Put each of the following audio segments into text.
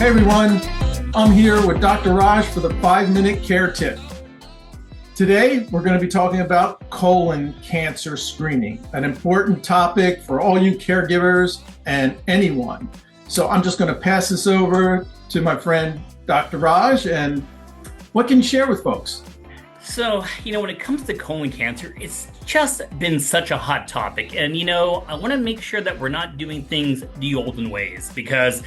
Hey everyone, I'm here with Dr. Raj for the 5-minute care tip. Today, we're going to be talking about colon cancer screening, an important topic for all you caregivers and anyone. So I'm just going to pass this over to my friend, Dr. Raj, and what can you share with folks? So, when it comes to colon cancer, it's just been such a hot topic. And, I want to make sure that we're not doing things the olden ways, because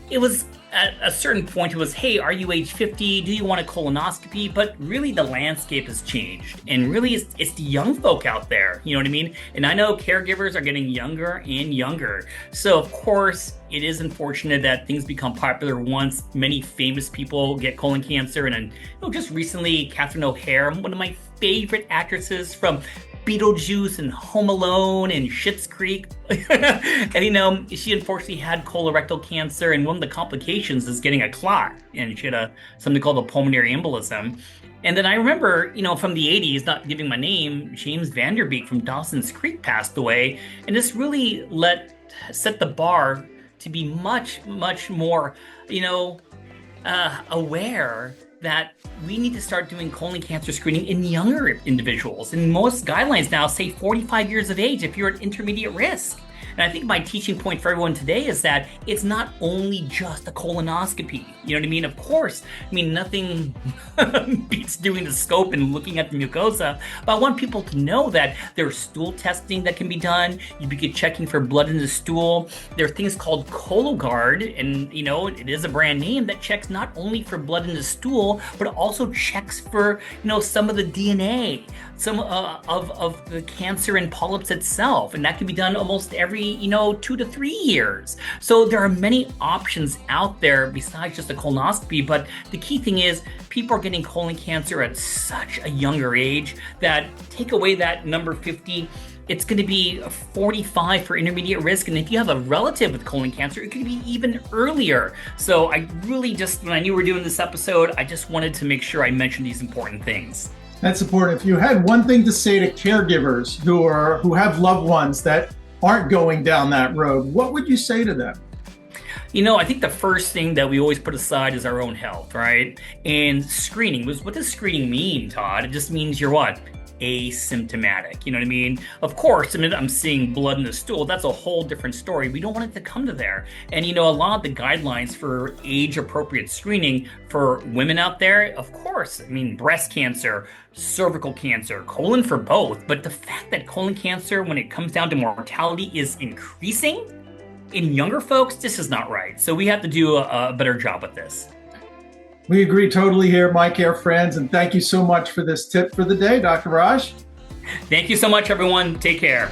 it was at a certain point, it was, hey, are you age 50? Do you want a colonoscopy? But really the landscape has changed. And really it's the young folk out there, you know what I mean? And I know caregivers are getting younger and younger. So of course, it is unfortunate that things become popular once many famous people get colon cancer. And just recently, Catherine O'Hara, one of my favorite actresses from Beetlejuice and Home Alone and Schitt's Creek. And she unfortunately had colorectal cancer, and one of the complications is getting a clot, and she had something called a pulmonary embolism. And then I remember, from the 80s, not giving my name, James Vanderbeek from Dawson's Creek passed away, and this really set the bar to be much, much more, aware that we need to start doing colon cancer screening in younger individuals. And most guidelines now say 45 years of age if you're at intermediate risk. And I think my teaching point for everyone today is that it's not only just a colonoscopy. You know what I mean? Of course, nothing beats doing the scope and looking at the mucosa. But I want people to know that there's stool testing that can be done. You begin checking for blood in the stool. There are things called Cologuard, and it is a brand name that checks not only for blood in the stool, but also checks for some of the DNA, some of the cancer and polyps itself, and that can be done almost every 2 to 3 years. So there are many options out there besides just a colonoscopy, but the key thing is people are getting colon cancer at such a younger age that take away that number 50, it's going to be 45 for intermediate risk. And if you have a relative with colon cancer, it could be even earlier. So I really when I knew we were doing this episode, I just wanted to make sure I mentioned these important things. That's important. If you had one thing to say to caregivers who have loved ones that aren't going down that road, what would you say to them? I think the first thing that we always put aside is our own health, right? And screening, what does screening mean, Todd? It just means you're what? Asymptomatic. You know what I mean? Of course, I'm seeing blood in the stool. That's a whole different story. We don't want it to come to there. And a lot of the guidelines for age-appropriate screening for women out there, of course, breast cancer, cervical cancer, colon for both. But the fact that colon cancer, when it comes down to mortality, is increasing in younger folks, this is not right. So we have to do a better job with this. We agree totally here, my care friends, and thank you so much for this tip for the day, Dr. Raj. Thank you so much, everyone. Take care.